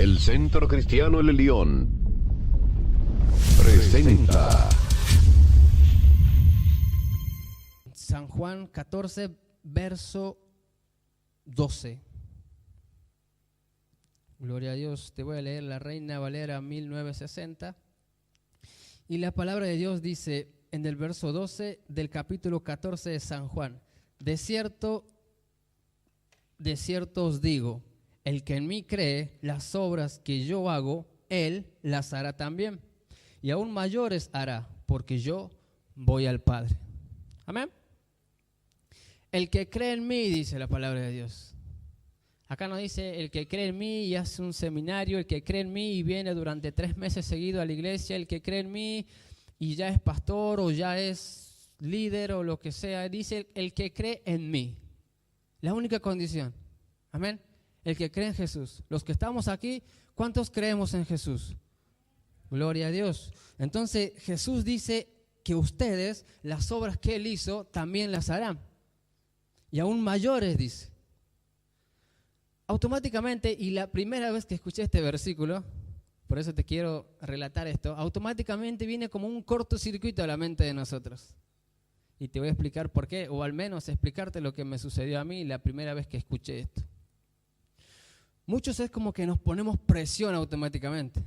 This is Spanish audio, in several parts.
El Centro Cristiano El León presenta San Juan 14, verso 12. Gloria a Dios. Te voy a leer la Reina Valera 1960. Y la palabra de Dios dice en el verso 12 del capítulo 14 de San Juan: de cierto os digo, el que en mí cree, las obras que yo hago, él las hará también. Y aún mayores hará, porque yo voy al Padre. Amén. El que cree en mí, dice la palabra de Dios. Acá no dice el que cree en mí y hace un seminario, el que cree en mí y viene durante 3 meses seguido a la iglesia, el que cree en mí y ya es pastor o ya es líder o lo que sea. Dice el que cree en mí. La única condición. Amén. El que cree en Jesús. Los que estamos aquí, ¿cuántos creemos en Jesús? Gloria a Dios. Entonces Jesús dice que ustedes, las obras que Él hizo, también las harán. Y aún mayores, dice. Automáticamente, y la primera vez que escuché este versículo, por eso te quiero relatar esto, automáticamente viene como un cortocircuito a la mente de nosotros. Y te voy a explicar por qué, o al menos explicarte lo que me sucedió a mí la primera vez que escuché esto. Muchos es como que nos ponemos presión automáticamente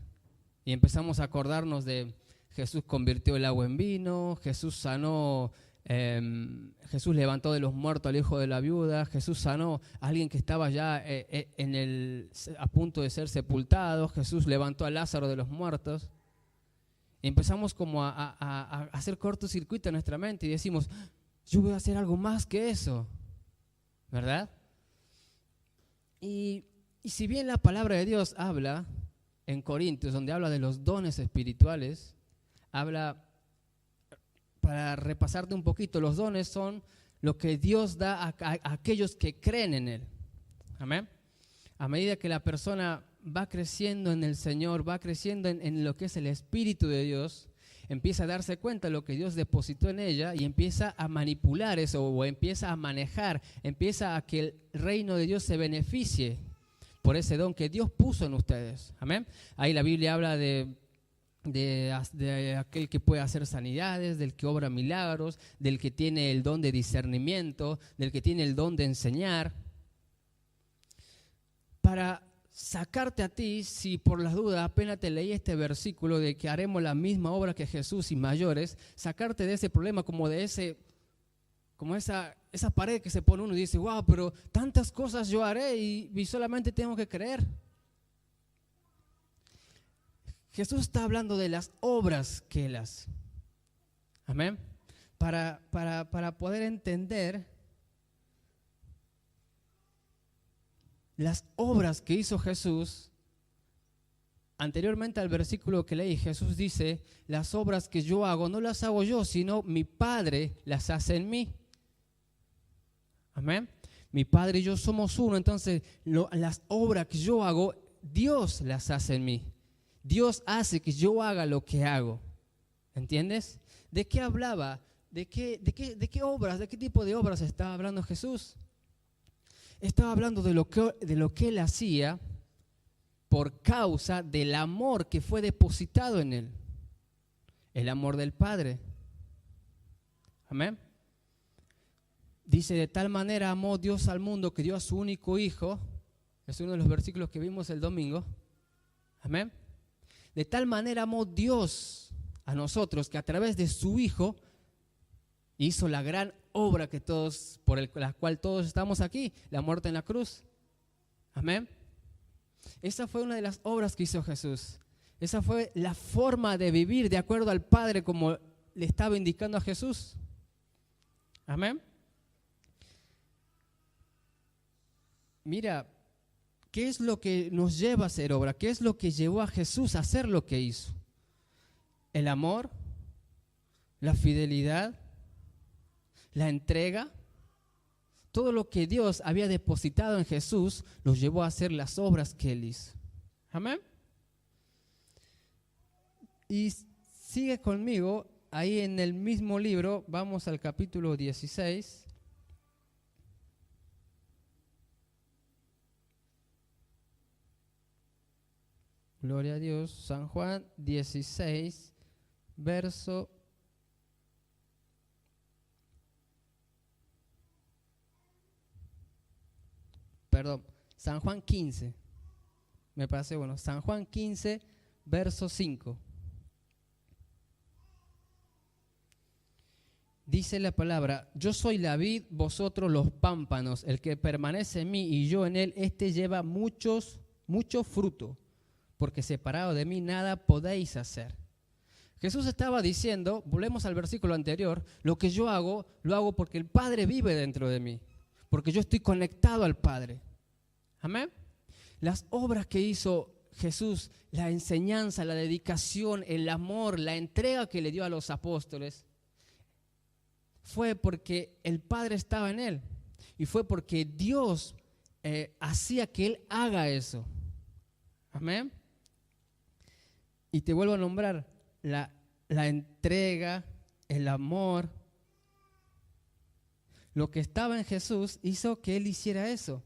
y empezamos a acordarnos de Jesús convirtió el agua en vino, Jesús sanó, Jesús levantó de los muertos al hijo de la viuda, Jesús sanó a alguien que estaba ya a punto de ser sepultado, Jesús levantó a Lázaro de los muertos. Y empezamos como a hacer cortocircuito en nuestra mente y decimos, yo voy a hacer algo más que eso, ¿verdad? Y si bien la palabra de Dios habla en Corintios, donde habla de los dones espirituales, habla, para repasarte un poquito, los dones son lo que Dios da a aquellos que creen en Él. Amén. A medida que la persona va creciendo en el Señor, va creciendo en lo que es el Espíritu de Dios, empieza a darse cuenta de lo que Dios depositó en ella y empieza a manipular eso o empieza a manejar, empieza a que el reino de Dios se beneficie por ese don que Dios puso en ustedes. Amén. Ahí la Biblia habla de aquel que puede hacer sanidades, del que obra milagros, del que tiene el don de discernimiento, del que tiene el don de enseñar. Para sacarte a ti, si por las dudas apenas te leí este versículo de que haremos la misma obra que Jesús y mayores, sacarte de ese problema como de esa pared que se pone uno y dice, wow, pero tantas cosas yo haré y solamente tengo que creer. Jesús está hablando de las obras que Él hace. Amén. Para poder entender las obras que hizo Jesús, anteriormente al versículo que leí, Jesús dice, las obras que yo hago, no las hago yo, sino mi Padre las hace en mí. Amén. Mi Padre y yo somos uno, entonces las obras que yo hago, Dios las hace en mí. Dios hace que yo haga lo que hago. ¿Entiendes? ¿De qué hablaba? ¿De qué obras? ¿De qué tipo de obras estaba hablando Jesús? Estaba hablando de lo que Él hacía por causa del amor que fue depositado en Él. El amor del Padre. Amén. Dice, de tal manera amó Dios al mundo que dio a su único hijo. Es uno de los versículos que vimos el domingo. Amén. De tal manera amó Dios a nosotros que a través de su Hijo hizo la gran obra que la cual todos estamos aquí, la muerte en la cruz. Amén. Esa fue una de las obras que hizo Jesús. Esa fue la forma de vivir de acuerdo al Padre como le estaba indicando a Jesús. Amén. Mira, ¿qué es lo que nos lleva a hacer obra? ¿Qué es lo que llevó a Jesús a hacer lo que hizo? El amor, la fidelidad, la entrega. Todo lo que Dios había depositado en Jesús los llevó a hacer las obras que Él hizo. Amén. Y sigue conmigo, ahí en el mismo libro, vamos al capítulo 16. Gloria a Dios. San Juan 16, verso. Perdón, San Juan 15. Me parece bueno. San Juan 15, verso 5. Dice la palabra: yo soy la vid, vosotros los pámpanos. El que permanece en mí y yo en él, este lleva mucho fruto, porque separado de mí nada podéis hacer. Jesús estaba diciendo, volvemos al versículo anterior, lo que yo hago, lo hago porque el Padre vive dentro de mí, porque yo estoy conectado al Padre. Amén. Las obras que hizo Jesús, la enseñanza, la dedicación, el amor, la entrega que le dio a los apóstoles, fue porque el Padre estaba en él y fue porque Dios hacía que él haga eso. Amén. Y te vuelvo a nombrar la entrega, el amor. Lo que estaba en Jesús hizo que él hiciera eso.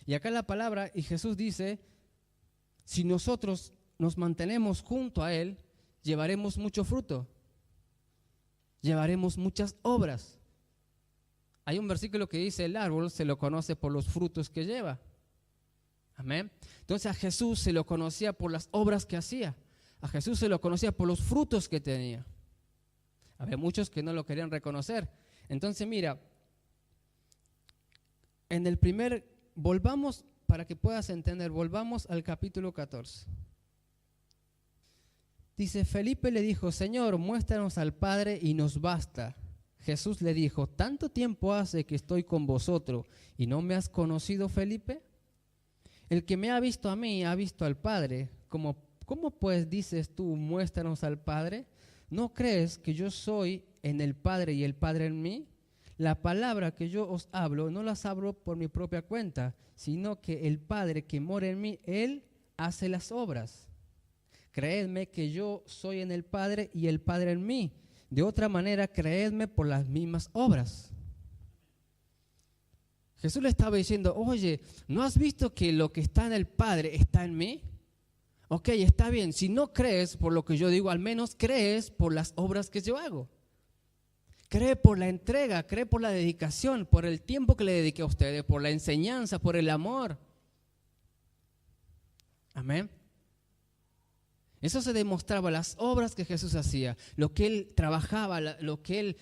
Y acá la palabra, y Jesús dice, si nosotros nos mantenemos junto a él, llevaremos mucho fruto. Llevaremos muchas obras. Hay un versículo que dice: el árbol se lo conoce por los frutos que lleva. Amén. Entonces a Jesús se lo conocía por las obras que hacía. A Jesús se lo conocía por los frutos que tenía. Había muchos que no lo querían reconocer. Entonces mira, volvamos para que puedas entender, volvamos al capítulo 14. Dice: Felipe le dijo: Señor, muéstranos al Padre y nos basta. Jesús le dijo: ¿tanto tiempo hace que estoy con vosotros y no me has conocido, Felipe? El que me ha visto a mí ha visto al Padre. ¿Cómo pues dices tú, muéstranos al Padre? ¿No crees que yo soy en el Padre y el Padre en mí? La palabra que yo os hablo no las hablo por mi propia cuenta, sino que el Padre que mora en mí, Él hace las obras. Creedme que yo soy en el Padre y el Padre en mí. De otra manera, creedme por las mismas obras. Jesús le estaba diciendo: oye, ¿no has visto que lo que está en el Padre está en mí? Ok, está bien. Si no crees por lo que yo digo, al menos crees por las obras que yo hago. Cree por la entrega, cree por la dedicación, por el tiempo que le dediqué a ustedes, por la enseñanza, por el amor. Amén. Eso se demostraba, las obras que Jesús hacía, lo que Él trabajaba, lo que Él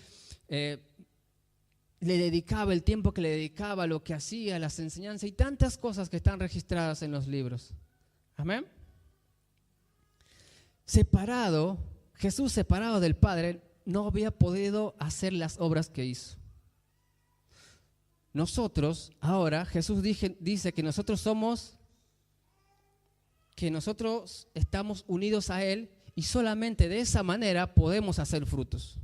le dedicaba, el tiempo que le dedicaba, lo que hacía, las enseñanzas y tantas cosas que están registradas en los libros. Amén. Jesús separado del Padre, no había podido hacer las obras que hizo. Nosotros, ahora, Jesús dice que nosotros estamos unidos a Él y solamente de esa manera podemos hacer frutos.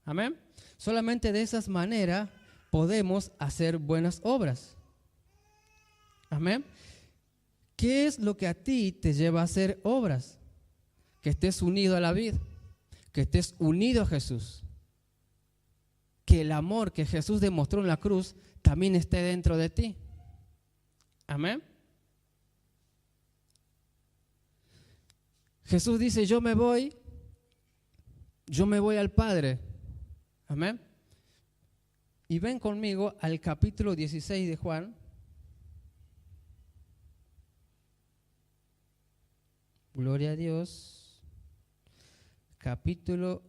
Amén. Solamente de esa manera podemos hacer buenas obras. Amén. ¿Qué es lo que a ti te lleva a hacer obras? Que estés unido a la vid, que estés unido a Jesús. Que el amor que Jesús demostró en la cruz también esté dentro de ti. Amén. Jesús dice: yo me voy al Padre. Amén. Y ven conmigo al capítulo 16 de Juan. Gloria a Dios. Capítulo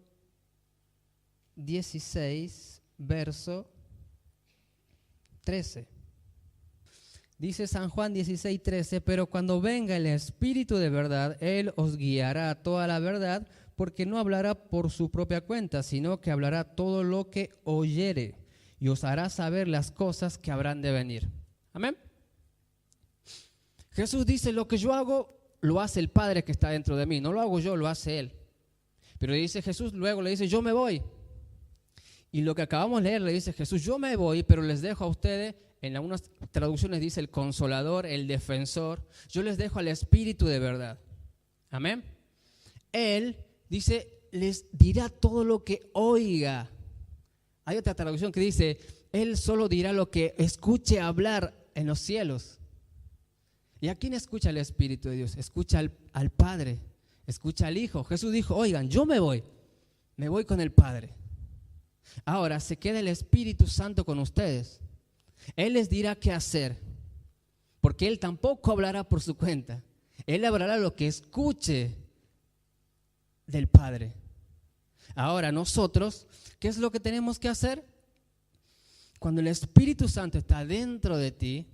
16, verso 13. Dice San Juan 16, 13, pero cuando venga el Espíritu de verdad, Él os guiará a toda la verdad, porque no hablará por su propia cuenta, sino que hablará todo lo que oyere y os hará saber las cosas que habrán de venir. Amén. Jesús dice: lo que yo hago, lo hace el Padre que está dentro de mí. No lo hago yo, lo hace Él. Pero dice Jesús, luego le dice: yo me voy. Y lo que acabamos de leer le dice Jesús: yo me voy, pero les dejo a ustedes. En algunas traducciones dice el Consolador, el Defensor. Yo les dejo al Espíritu de verdad. Amén. Él, dice, les dirá todo lo que oiga. Hay otra traducción que dice: Él solo dirá lo que escuche hablar en los cielos. ¿Y a quién escucha el Espíritu de Dios? Escucha al Padre, escucha al Hijo. Jesús dijo, oigan, yo me voy con el Padre. Ahora se queda el Espíritu Santo con ustedes. Él les dirá qué hacer, porque Él tampoco hablará por su cuenta. Él hablará lo que escuche del Padre. Ahora nosotros, ¿qué es lo que tenemos que hacer? Cuando el Espíritu Santo está dentro de ti,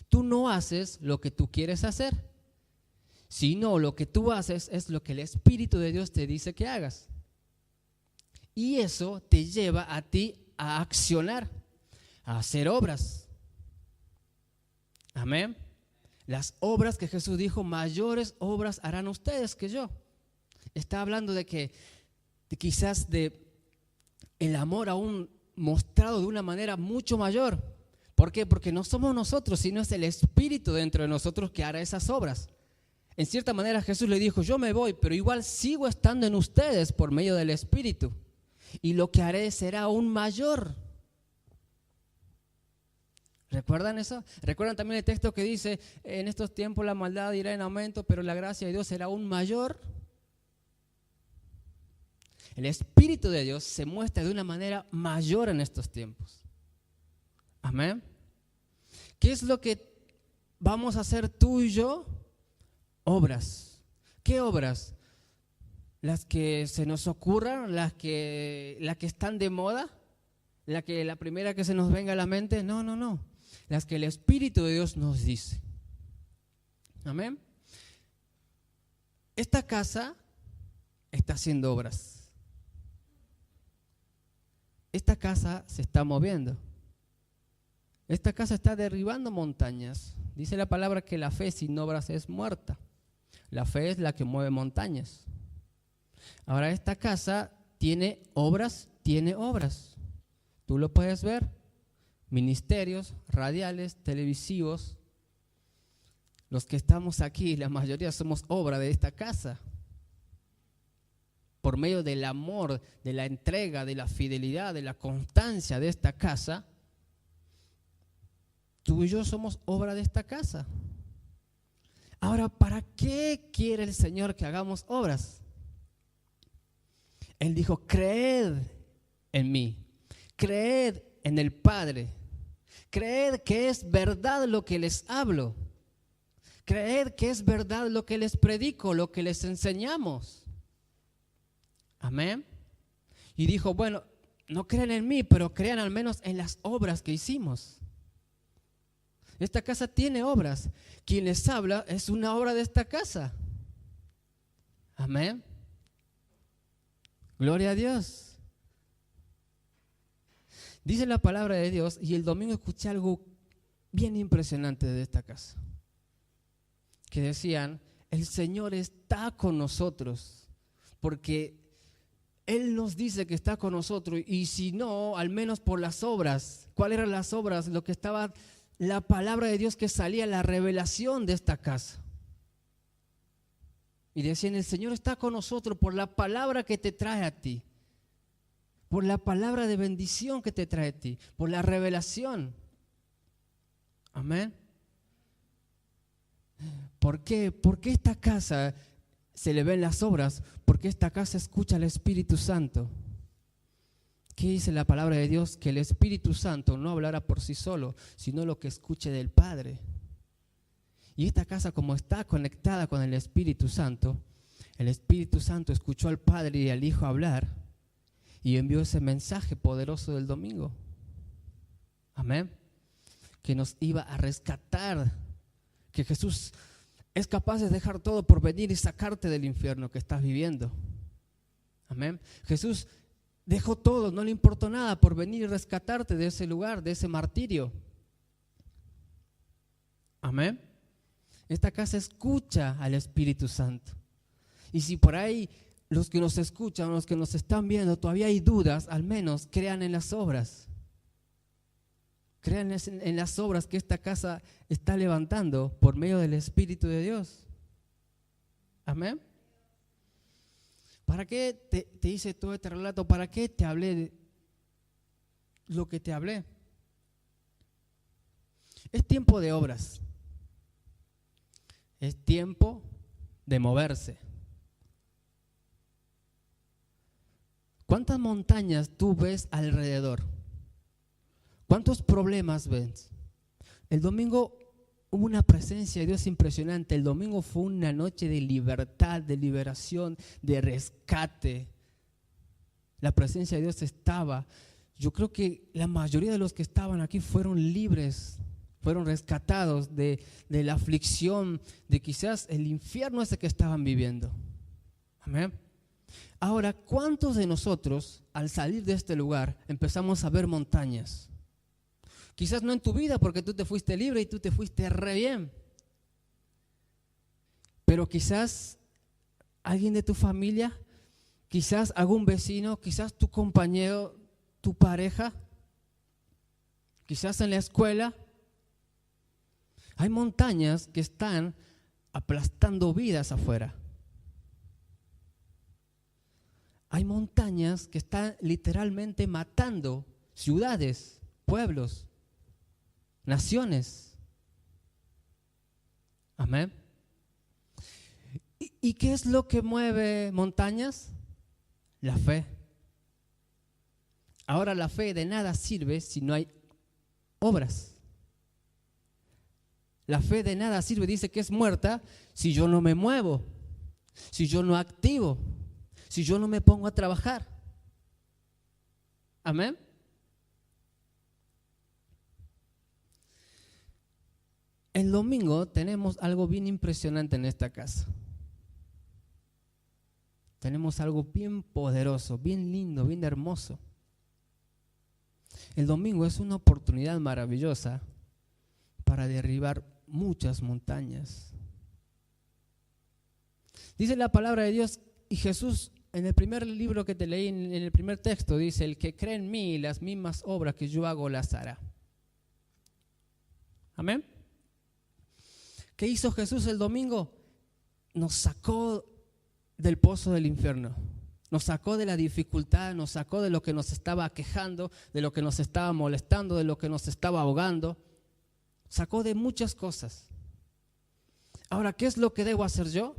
tú no haces lo que tú quieres hacer, sino lo que tú haces es lo que el Espíritu de Dios te dice que hagas. Y eso te lleva a ti a accionar, a hacer obras. Amén. Las obras que Jesús dijo, mayores obras harán ustedes que yo. Está hablando de que quizás de el amor aún mostrado de una manera mucho mayor. ¿Por qué? Porque no somos nosotros, sino es el Espíritu dentro de nosotros que hará esas obras. En cierta manera Jesús le dijo, yo me voy, pero igual sigo estando en ustedes por medio del Espíritu. Y lo que haré será aún mayor. ¿Recuerdan eso? ¿Recuerdan también el texto que dice, en estos tiempos la maldad irá en aumento, pero la gracia de Dios será aún mayor? El Espíritu de Dios se muestra de una manera mayor en estos tiempos. Amén. ¿Qué es lo que vamos a hacer tú y yo? Obras. ¿Qué obras? Las que se nos ocurran, las que están de moda, la primera que se nos venga a la mente. No. Las que el Espíritu de Dios nos dice. Amén. Esta casa está haciendo obras. Esta casa se está moviendo. Esta casa está derribando montañas. Dice la palabra que la fe sin obras es muerta. La fe es la que mueve montañas. Ahora esta casa tiene obras. Tú lo puedes ver. Ministerios radiales, televisivos. Los que estamos aquí, la mayoría somos obra de esta casa. Por medio del amor, de la entrega, de la fidelidad, de la constancia de esta casa, tú y yo somos obra de esta casa. Ahora, ¿para qué quiere el Señor que hagamos obras? Él dijo, creed en mí, creed en el Padre, creed que es verdad lo que les hablo, creed que es verdad lo que les predico, lo que les enseñamos. Amén. Y dijo, bueno, no crean en mí, pero crean al menos en las obras que hicimos. Esta casa tiene obras. Quien les habla es una obra de esta casa. Amén. Gloria a Dios. Dice la palabra de Dios, y el domingo escuché algo bien impresionante de esta casa. Que decían, el Señor está con nosotros, porque Él nos dice que está con nosotros, y si no, al menos por las obras. ¿Cuáles eran las obras? Lo que estaba, la palabra de Dios que salía, la revelación de esta casa. Y decían, el Señor está con nosotros por la palabra que te trae a ti, por la palabra de bendición que te trae a ti, por la revelación. Amén. ¿Por qué? Porque esta casa se le ven las obras, porque esta casa escucha al Espíritu Santo. ¿Qué dice la palabra de Dios? Que el Espíritu Santo no hablará por sí solo, sino lo que escuche del Padre. Y esta casa, como está conectada con el Espíritu Santo, el Espíritu Santo escuchó al Padre y al Hijo hablar y envió ese mensaje poderoso del domingo. Amén. Que nos iba a rescatar, que Jesús es capaz de dejar todo por venir y sacarte del infierno que estás viviendo. Amén. Jesús dejó todo, no le importó nada por venir y rescatarte de ese lugar, de ese martirio. Amén. Esta casa escucha al Espíritu Santo. Y si por ahí los que nos escuchan, los que nos están viendo, todavía hay dudas, al menos crean en las obras. Crean en las obras que esta casa está levantando por medio del Espíritu de Dios. Amén. ¿Para qué te hice todo este relato? ¿Para qué te hablé de lo que te hablé? Es tiempo de obras. Es tiempo de moverse. ¿Cuántas montañas tú ves alrededor? ¿Cuántos problemas ves? El domingo hubo una presencia de Dios impresionante. El domingo fue una noche de libertad, de liberación, de rescate. La presencia de Dios estaba. Yo creo que la mayoría de los que estaban aquí fueron libres, fueron rescatados de la aflicción, de quizás el infierno ese que estaban viviendo. Amén. Ahora, ¿cuántos de nosotros al salir de este lugar empezamos a ver montañas? Quizás no en tu vida porque tú te fuiste libre y tú te fuiste re bien. Pero quizás alguien de tu familia, quizás algún vecino, quizás tu compañero, tu pareja, quizás en la escuela. Hay montañas que están aplastando vidas afuera. Hay montañas que están literalmente matando ciudades, pueblos, naciones. Amén. ¿Y qué es lo que mueve montañas? La fe. Ahora la fe de nada sirve si no hay obras. La fe de nada sirve, dice que es muerta si yo no me muevo, si yo no activo, si yo no me pongo a trabajar. Amén. El domingo tenemos algo bien impresionante en esta casa. Tenemos algo bien poderoso, bien lindo, bien hermoso. El domingo es una oportunidad maravillosa para derribar muchas montañas. Dice la palabra de Dios, y Jesús en el primer libro que te leí, en el primer texto, dice: el que cree en mí, las mismas obras que yo hago las hará. Amén. ¿Qué hizo Jesús el domingo? Nos sacó del pozo del infierno, nos sacó de la dificultad, nos sacó de lo que nos estaba aquejando, de lo que nos estaba molestando, de lo que nos estaba ahogando, sacó de muchas cosas. Ahora, ¿qué es lo que debo hacer yo?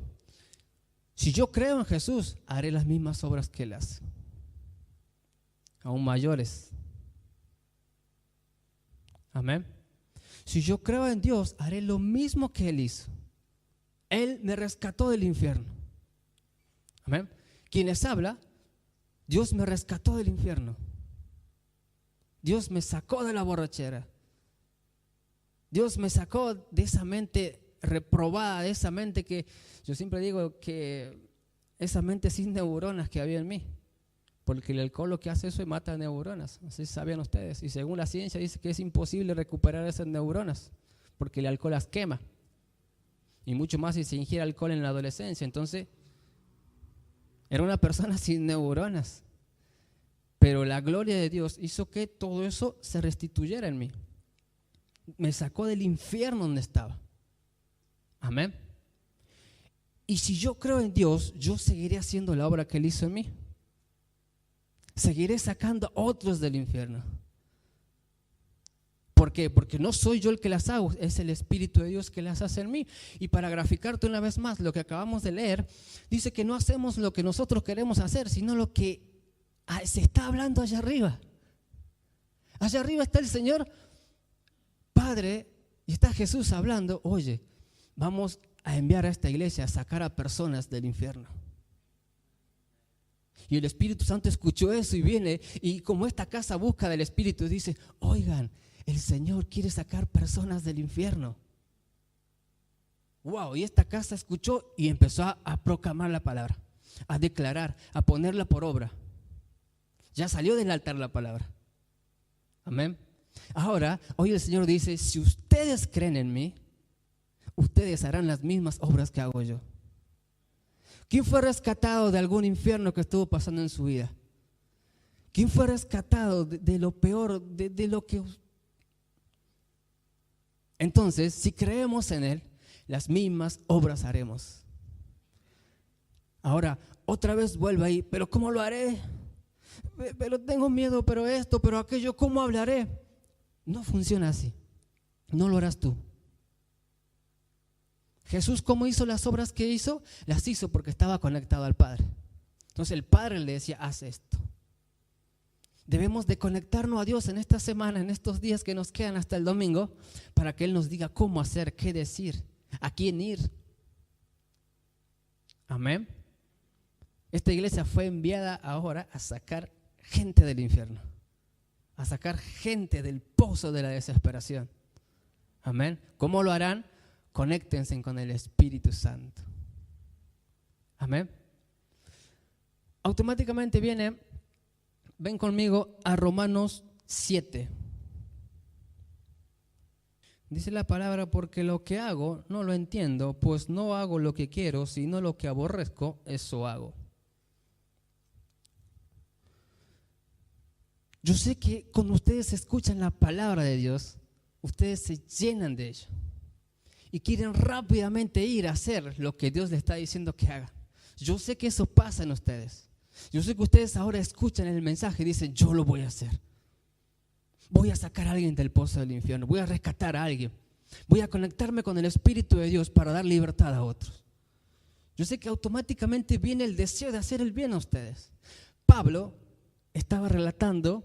Si yo creo en Jesús, haré las mismas obras que Él hace, aún mayores. Amén. Si yo creo en Dios, haré lo mismo que Él hizo. Él me rescató del infierno. Amén. Quien les habla, Dios me rescató del infierno. Dios me sacó de la borrachera. Dios me sacó de esa mente reprobada, de esa mente que yo siempre digo que esa mente sin neuronas que había en mí. Porque el alcohol lo que hace eso es mata neuronas. No sé si sabían ustedes. Y según la ciencia dice que es imposible recuperar esas neuronas porque el alcohol las quema. Y mucho más si se ingiere alcohol en la adolescencia. Entonces, era una persona sin neuronas. Pero la gloria de Dios hizo que todo eso se restituyera en mí. Me sacó del infierno donde estaba. Amén. Y si yo creo en Dios, yo seguiré haciendo la obra que Él hizo en mí. Seguiré sacando a otros del infierno. ¿Por qué? Porque no soy yo el que las hago, es el Espíritu de Dios que las hace en mí. Y para graficarte una vez más lo que acabamos de leer, dice que no hacemos lo que nosotros queremos hacer, sino lo que se está hablando allá arriba. Allá arriba está el Señor Padre y está Jesús hablando: oye, vamos a enviar a esta iglesia a sacar a personas del infierno. Y el Espíritu Santo escuchó eso y viene, y como esta casa busca del Espíritu, dice: oigan, el Señor quiere sacar personas del infierno. Wow, y esta casa escuchó y empezó a proclamar la palabra, a declarar, a ponerla por obra. Ya salió del altar la palabra. Amén. Ahora, hoy el Señor dice: si ustedes creen en mí, ustedes harán las mismas obras que hago yo. ¿Quién fue rescatado de algún infierno que estuvo pasando en su vida? ¿Quién fue rescatado de lo peor, de lo que... Entonces, si creemos en Él, las mismas obras haremos. Ahora, otra vez vuelve ahí: pero ¿cómo lo haré? Pero tengo miedo, pero esto, pero aquello, ¿cómo hablaré? No funciona así. No lo harás tú. Jesús, ¿cómo hizo las obras que hizo? Las hizo porque estaba conectado al Padre. Entonces el Padre le decía, haz esto. Debemos de conectarnos a Dios en esta semana, en estos días que nos quedan hasta el domingo, para que Él nos diga cómo hacer, qué decir, a quién ir. Amén. Esta iglesia fue enviada ahora a sacar gente del infierno, a sacar gente del pozo de la desesperación. Amén. ¿Cómo lo harán? Conéctense con el Espíritu Santo. Amén. Automáticamente ven conmigo a Romanos 7. Dice la palabra, porque lo que hago no lo entiendo, pues no hago lo que quiero, sino lo que aborrezco, eso hago. Yo sé que cuando ustedes escuchan la palabra de Dios, ustedes se llenan de ella y quieren rápidamente ir a hacer lo que Dios les está diciendo que haga. Yo sé que eso pasa en ustedes. Yo sé que ustedes ahora escuchan el mensaje y dicen, yo lo voy a hacer. Voy a sacar a alguien del pozo del infierno, voy a rescatar a alguien, voy a conectarme con el Espíritu de Dios para dar libertad a otros. Yo sé que automáticamente viene el deseo de hacer el bien a ustedes. Pablo estaba relatando,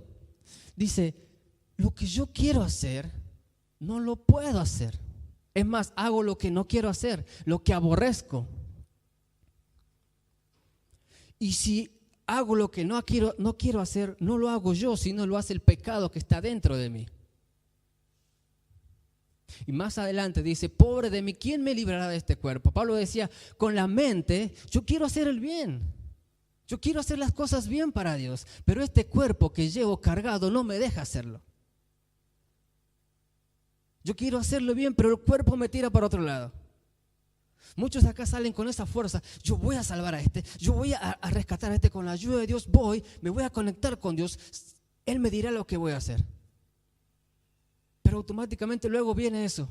dice, lo que yo quiero hacer, no lo puedo hacer. Es más, hago lo que no quiero hacer, lo que aborrezco. Y si hago lo que no quiero hacer, no lo hago yo, sino lo hace el pecado que está dentro de mí. Y más adelante dice, pobre de mí, ¿quién me librará de este cuerpo? Pablo decía, con la mente, yo quiero hacer el bien. Yo quiero hacer las cosas bien para Dios, pero este cuerpo que llevo cargado no me deja hacerlo. Yo quiero hacerlo bien, pero el cuerpo me tira para otro lado. Muchos acá salen con esa fuerza, yo voy a salvar a este, yo voy a rescatar a este con la ayuda de Dios, me voy a conectar con Dios, Él me dirá lo que voy a hacer. Pero automáticamente luego viene eso,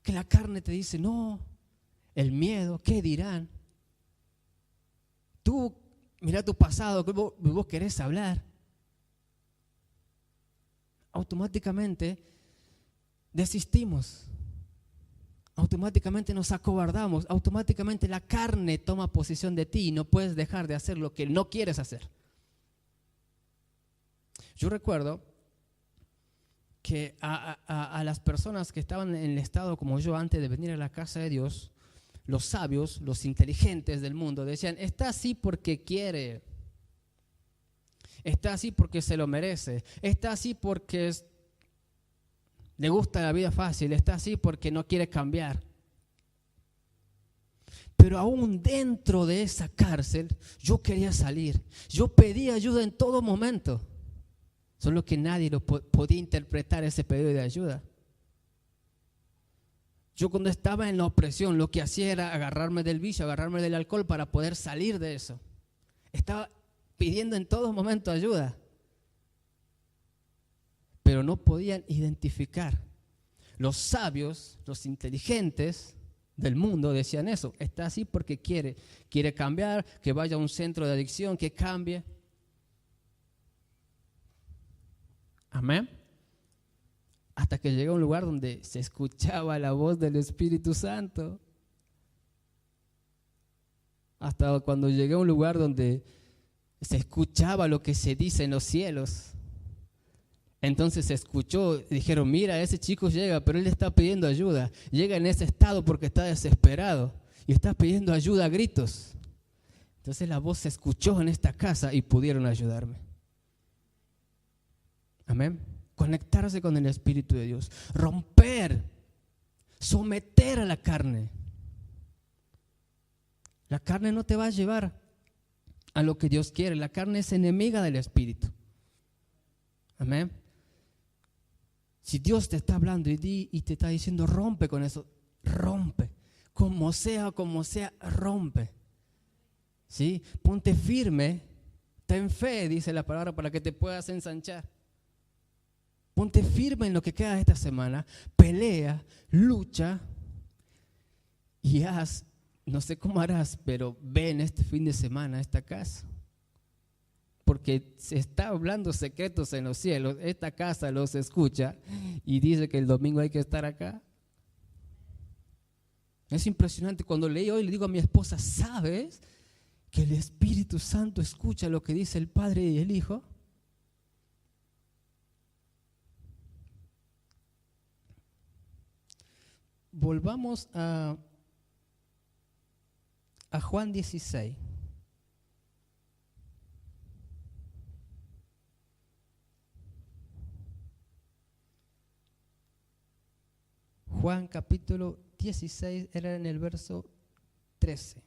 que la carne te dice, no, el miedo, ¿qué dirán? Tú, mira tu pasado, que vos querés hablar. Automáticamente desistimos. Automáticamente nos acobardamos, automáticamente la carne toma posesión de ti y no puedes dejar de hacer lo que no quieres hacer. Yo recuerdo que a las personas que estaban en el estado como yo antes de venir a la casa de Dios, los sabios, los inteligentes del mundo decían, está así porque quiere, está así porque se lo merece, está así porque le gusta la vida fácil, está así porque no quiere cambiar. Pero aún dentro de esa cárcel, yo quería salir. Yo pedí ayuda en todo momento. Solo que nadie podía interpretar ese pedido de ayuda. Yo cuando estaba en la opresión, lo que hacía era agarrarme del vicio, agarrarme del alcohol para poder salir de eso. Estaba pidiendo en todo momento ayuda. Pero no podían identificar. Los sabios, los inteligentes del mundo decían eso. Está así porque quiere cambiar, que vaya a un centro de adicción, que cambie. Amén. Hasta que llegué a un lugar donde se escuchaba la voz del Espíritu Santo. Hasta cuando llegué a un lugar donde se escuchaba lo que se dice en los cielos. Entonces se escuchó, dijeron, mira, ese chico llega, pero él está pidiendo ayuda. Llega en ese estado porque está desesperado y está pidiendo ayuda a gritos. Entonces la voz se escuchó en esta casa y pudieron ayudarme. Amén. Conectarse con el Espíritu de Dios. Romper, someter a la carne. La carne no te va a llevar a lo que Dios quiere. La carne es enemiga del Espíritu. Amén. Si Dios te está hablando y te está diciendo rompe con eso, rompe. Como sea, rompe. ¿Sí? Ponte firme, ten fe, dice la palabra, para que te puedas ensanchar. Ponte firme en lo que queda de esta semana, pelea, lucha y haz, no sé cómo harás, pero ven este fin de semana a esta casa. Porque se está hablando secretos en los cielos, esta casa los escucha y dice que el domingo hay que estar acá. Es impresionante. Cuando leí hoy le digo a mi esposa, ¿sabes que el Espíritu Santo escucha lo que dice el Padre y el Hijo? Volvamos a Juan 16. Juan capítulo 16 era en el verso 13.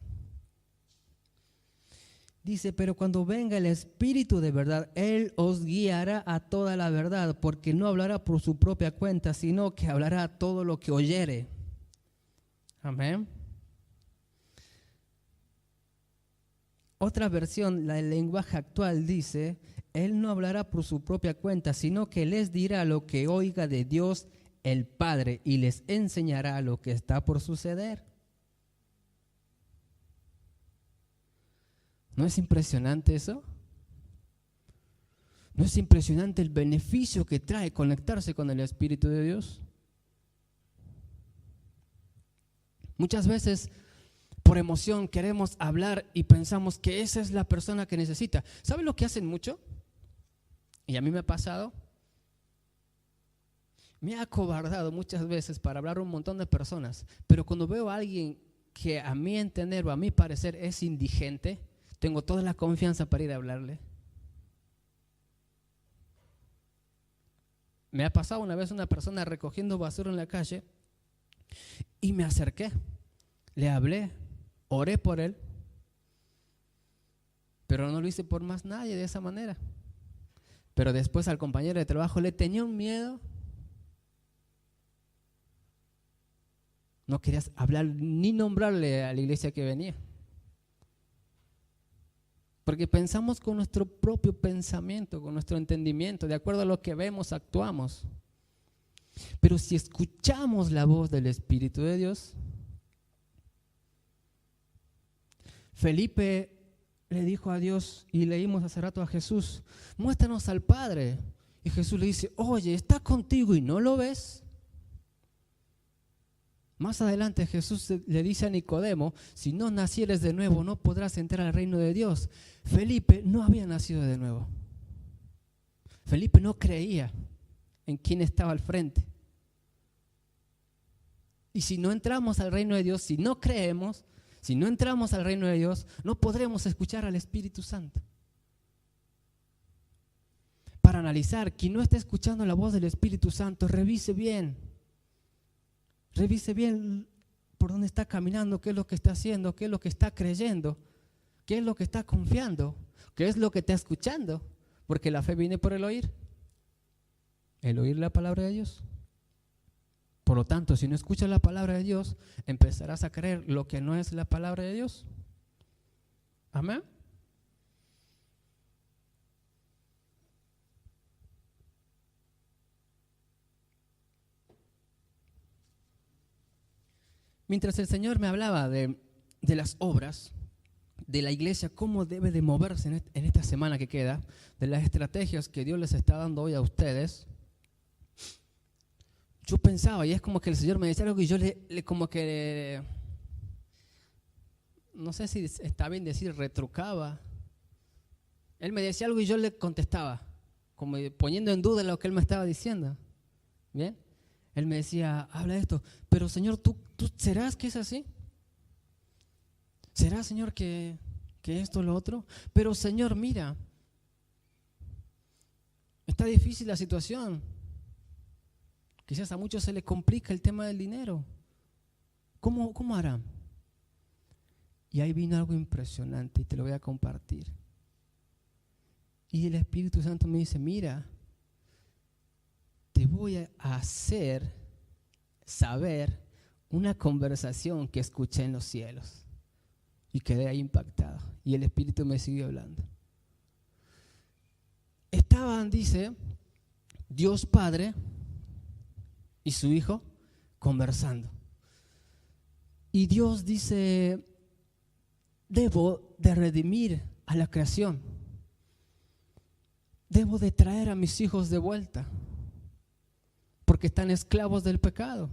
Dice, pero cuando venga el Espíritu de verdad, Él os guiará a toda la verdad, porque no hablará por su propia cuenta, sino que hablará todo lo que oyere. Amén. Otra versión, la del lenguaje actual, dice, Él no hablará por su propia cuenta, sino que les dirá lo que oiga de Dios el Padre y les enseñará lo que está por suceder. ¿No es impresionante eso? ¿No es impresionante el beneficio que trae conectarse con el Espíritu de Dios? Muchas veces por emoción queremos hablar y pensamos que esa es la persona que necesita. ¿Saben lo que hacen mucho? Y a mí me ha pasado. Me ha acobardado muchas veces para hablar a un montón de personas, pero cuando veo a alguien que a mi entender o a mi parecer es indigente, tengo toda la confianza para ir a hablarle. Me ha pasado una vez una persona recogiendo basura en la calle y me acerqué, le hablé, oré por él, pero no lo hice por más nadie de esa manera. Pero después al compañero de trabajo le tenía un miedo. No querías hablar ni nombrarle a la iglesia que venía. Porque pensamos con nuestro propio pensamiento, con nuestro entendimiento, de acuerdo a lo que vemos, actuamos. Pero si escuchamos la voz del Espíritu de Dios, Felipe le dijo a Dios, y leímos hace rato a Jesús, muéstranos al Padre. Y Jesús le dice, oye, está contigo y no lo ves. Más adelante Jesús le dice a Nicodemo, si no nacieres de nuevo no podrás entrar al reino de Dios. Felipe no había nacido de nuevo. Felipe no creía en quién estaba al frente. Y si no entramos al reino de Dios, si no creemos, si no entramos al reino de Dios, no podremos escuchar al Espíritu Santo. Para analizar, quien no está escuchando la voz del Espíritu Santo, revise bien por dónde está caminando, qué es lo que está haciendo, qué es lo que está creyendo, qué es lo que está confiando, qué es lo que está escuchando, porque la fe viene por el oír la palabra de Dios. Por lo tanto, si no escuchas la palabra de Dios, empezarás a creer lo que no es la palabra de Dios. Amén. Mientras el Señor me hablaba de las obras de la iglesia, cómo debe de moverse en esta semana que queda, de las estrategias que Dios les está dando hoy a ustedes, yo pensaba, y es como que el Señor me decía algo y yo no sé si está bien decir retrucaba. Él me decía algo y yo le contestaba, como poniendo en duda lo que Él me estaba diciendo. ¿Bien? Él me decía, habla de esto, pero Señor, ¿tú serás que es así? ¿Será, Señor, que esto, lo otro? Pero Señor, mira, está difícil la situación. Quizás a muchos se les complica el tema del dinero. ¿Cómo harán? Y ahí vino algo impresionante y te lo voy a compartir. Y el Espíritu Santo me dice, mira, te voy a hacer saber una conversación que escuché en los cielos. Y quedé ahí impactado. Y el Espíritu me siguió hablando. Estaban, dice, Dios Padre y su Hijo conversando. Y Dios dice, debo de redimir a la creación. Debo de traer a mis hijos de vuelta, porque están esclavos del pecado.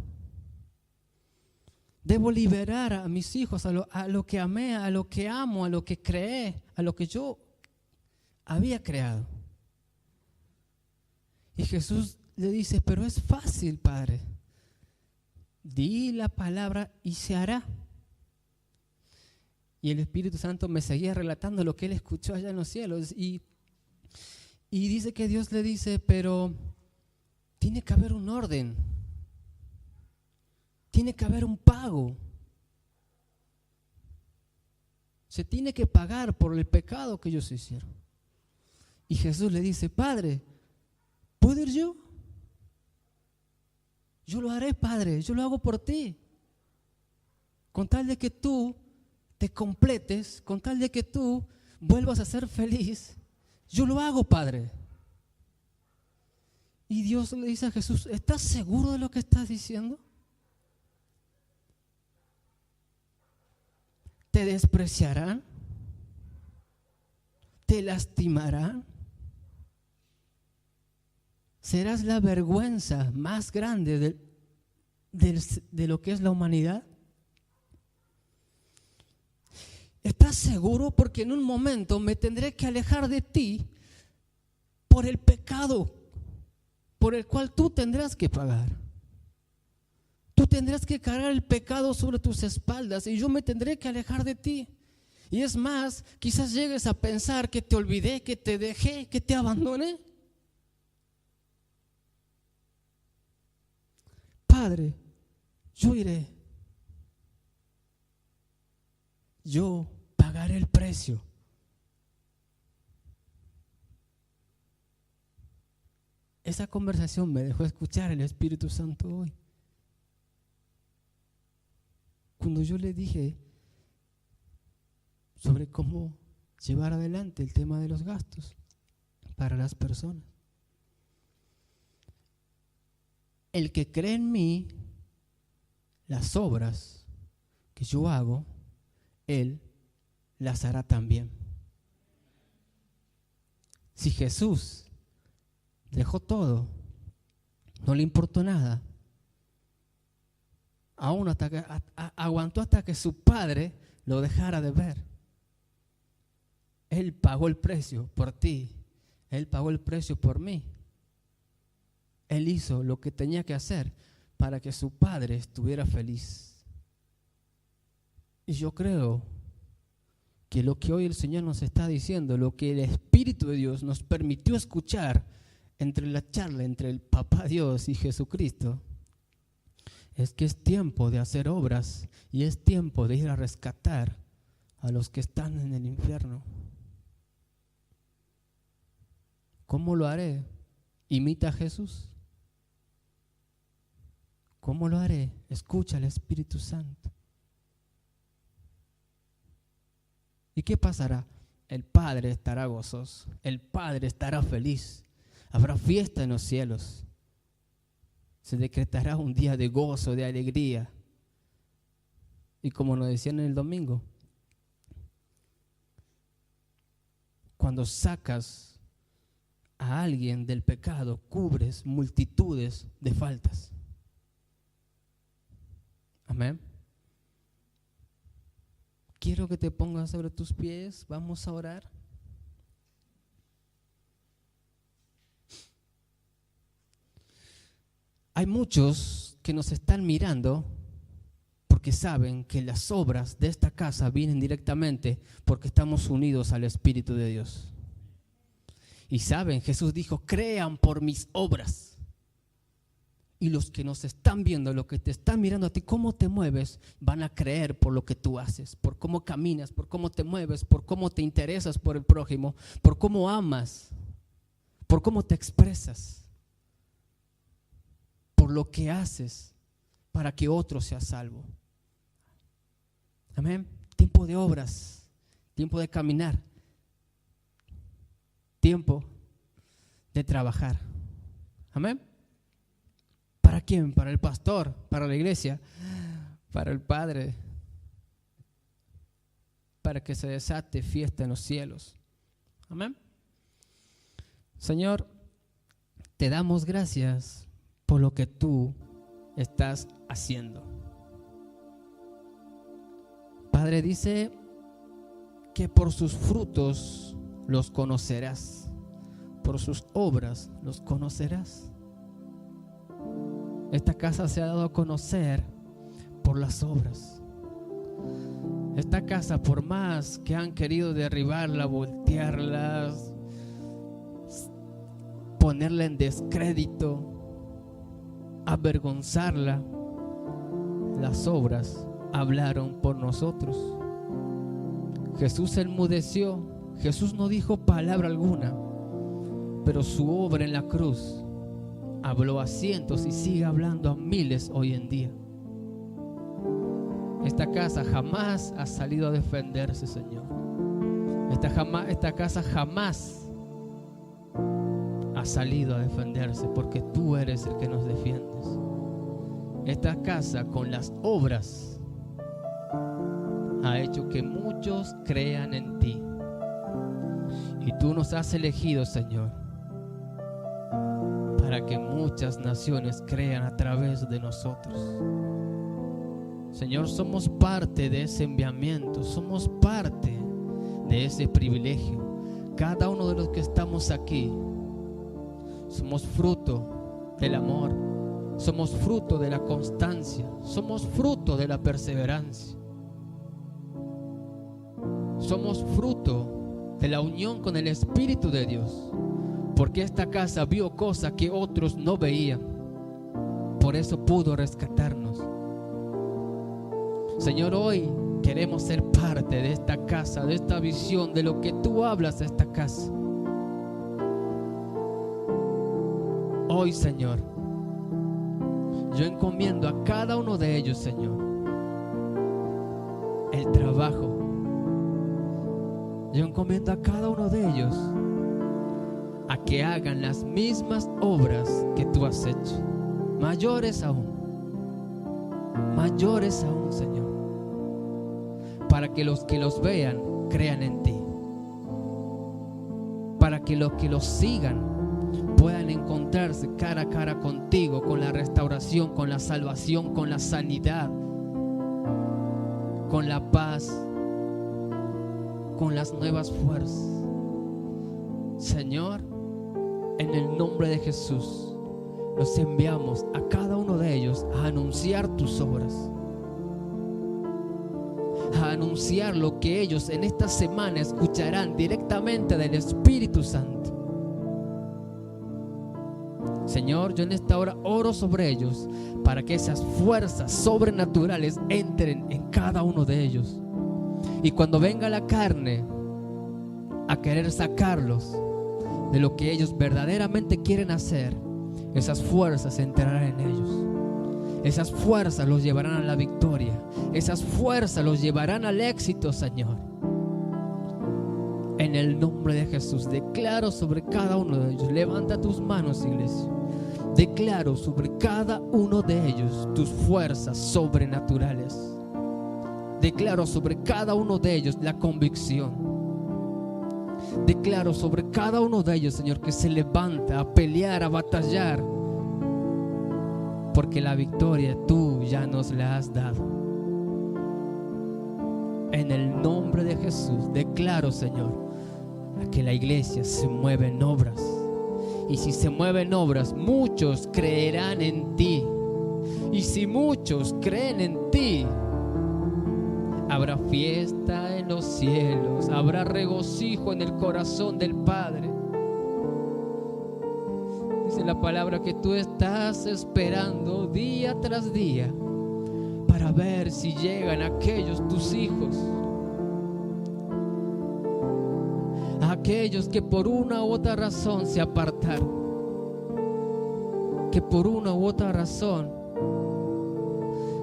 Debo liberar a mis hijos, a lo que amé, a lo que amo, a lo que creé, a lo que yo había creado. Y Jesús le dice, pero es fácil, Padre. Di la palabra y se hará. Y el Espíritu Santo me seguía relatando lo que él escuchó allá en los cielos. Y dice que Dios le dice, pero tiene que haber un orden. Tiene que haber un pago. Se tiene que pagar por el pecado que ellos hicieron. Y Jesús le dice, Padre, ¿puedo ir yo? Yo lo haré, Padre, yo lo hago por ti. Con tal de que tú te completes, con tal de que tú vuelvas a ser feliz, yo lo hago, Padre. Y Dios le dice a Jesús, ¿estás seguro de lo que estás diciendo? ¿Te despreciarán? ¿Te lastimarán? ¿Serás la vergüenza más grande de lo que es la humanidad? ¿Estás seguro? Porque en un momento me tendré que alejar de ti por el pecado por el cual tú tendrás que pagar. Tú tendrás que cargar el pecado sobre tus espaldas y yo me tendré que alejar de ti. Y es más, quizás llegues a pensar que te olvidé, que te dejé, que te abandoné. Padre, yo iré. Yo pagaré el precio. Esa conversación me dejó escuchar el Espíritu Santo hoy. Cuando yo le dije sobre cómo llevar adelante el tema de los gastos para las personas. El que cree en mí, las obras que yo hago, él las hará también. Si Jesús dejó todo, no le importó nada, aún aguantó hasta que su padre lo dejara de ver. Él pagó el precio por ti, él pagó el precio por mí. Él hizo lo que tenía que hacer para que su padre estuviera feliz. Y yo creo que lo que hoy el Señor nos está diciendo, lo que el Espíritu de Dios nos permitió escuchar entre la charla entre el Papá Dios y Jesucristo, es que es tiempo de hacer obras y es tiempo de ir a rescatar a los que están en el infierno. ¿Cómo lo haré? ¿Imita a Jesús? ¿Cómo lo haré? Escucha al Espíritu Santo. ¿Y qué pasará? El Padre estará gozoso, el Padre estará feliz, habrá fiesta en los cielos, se decretará un día de gozo, de alegría. Y como nos decían en el domingo, cuando sacas a alguien del pecado, cubres multitudes de faltas. Amén. Quiero que te pongas sobre tus pies, vamos a orar. Hay muchos que nos están mirando porque saben que las obras de esta casa vienen directamente porque estamos unidos al Espíritu de Dios. Y saben, Jesús dijo, crean por mis obras. Y los que nos están viendo, los que te están mirando a ti, cómo te mueves, van a creer por lo que tú haces, por cómo caminas, por cómo te mueves, por cómo te interesas por el prójimo, por cómo amas, por cómo te expresas, por lo que haces para que otro sea salvo. Amén. Tiempo de obras, tiempo de caminar, tiempo de trabajar. Amén. ¿Para quién? Para el pastor, para la iglesia, para el Padre, para que se desate fiesta en los cielos. Amén. Señor, te damos gracias por lo que tú estás haciendo. Padre, dice que por sus frutos los conocerás, por sus obras los conocerás. Esta casa se ha dado a conocer por las obras. Esta casa, por más que han querido derribarla, voltearla, ponerla en descrédito, avergonzarla, las obras hablaron por nosotros. Jesús enmudeció, Jesús no dijo palabra alguna, pero su obra en la cruz habló a cientos y sigue hablando a miles hoy en día. Esta casa jamás ha salido a defenderse, Señor. Esta casa jamás ha salido a defenderse, porque tú eres el que nos defiendes. Esta casa, con las obras, ha hecho que muchos crean en ti. Y tú nos has elegido, Señor, para que muchas naciones crean a través de nosotros. Señor, somos parte de ese enviamiento, somos parte de ese privilegio. Cada uno de los que estamos aquí somos fruto del amor, somos fruto de la constancia, somos fruto de la perseverancia, somos fruto de la unión con el Espíritu de Dios, porque esta casa vio cosas que otros no veían, por eso pudo rescatarnos. Señor, hoy queremos ser parte de esta casa, de esta visión, de lo que tú hablas de esta casa. Hoy, Señor, yo encomiendo a cada uno de ellos, Señor, el trabajo. Yo encomiendo a cada uno de ellos a que hagan las mismas obras que tú has hecho, mayores aún, Señor, para que los vean crean en ti, para que los que los sigan puedan encontrarse cara a cara contigo, con la restauración, con la salvación, con la sanidad, con la paz, con las nuevas fuerzas. Señor, en el nombre de Jesús, los enviamos a cada uno de ellos a anunciar tus obras, a anunciar lo que ellos en esta semana escucharán directamente del Espíritu Santo. Señor, yo en esta hora oro sobre ellos para que esas fuerzas sobrenaturales entren en cada uno de ellos. Y cuando venga la carne a querer sacarlos de lo que ellos verdaderamente quieren hacer, esas fuerzas entrarán en ellos. Esas fuerzas los llevarán a la victoria. Esas fuerzas los llevarán al éxito, Señor. En el nombre de Jesús, declaro sobre cada uno de ellos. Levanta tus manos, iglesia. Declaro sobre cada uno de ellos tus fuerzas sobrenaturales. Declaro sobre cada uno de ellos la convicción. Declaro sobre cada uno de ellos, Señor, que se levanta a pelear, a batallar, porque la victoria tú ya nos la has dado. En el nombre de Jesús declaro, Señor, que la iglesia se mueve en obras. Y si se mueven obras, muchos creerán en ti. Y si muchos creen en ti, habrá fiesta en los cielos, habrá regocijo en el corazón del Padre. Dice la palabra que tú estás esperando día tras día para ver si llegan aquellos tus hijos, aquellos que por una u otra razón se apartaron, que por una u otra razón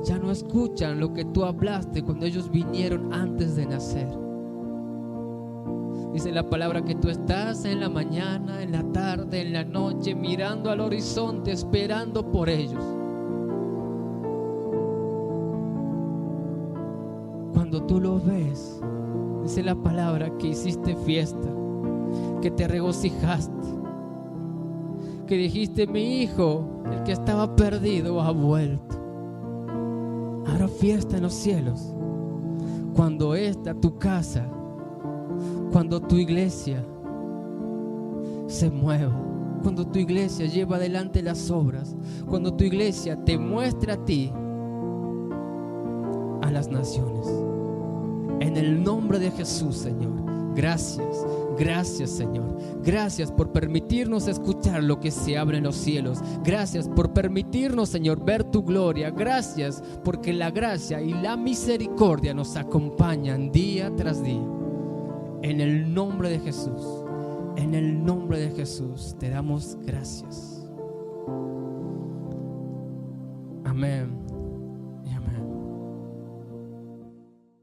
ya no escuchan lo que tú hablaste cuando ellos vinieron antes de nacer. Dice la palabra que tú estás en la mañana, en la tarde, en la noche, mirando al horizonte, esperando por ellos. Cuando tú lo ves, dice la palabra que hiciste fiesta, que te regocijaste, que dijiste: mi hijo, el que estaba perdido, ha vuelto. Habrá fiesta en los cielos cuando tu casa, cuando tu iglesia se mueva, cuando tu iglesia lleva adelante las obras, cuando tu iglesia te muestra a ti, a las naciones. En el nombre de Jesús, Señor. Gracias, gracias, Señor. Gracias por permitirnos escuchar lo que se abre en los cielos. Gracias por permitirnos, Señor, ver tu gloria. Gracias porque la gracia y la misericordia nos acompañan día tras día. En el nombre de Jesús, en el nombre de Jesús, te damos gracias. Amén.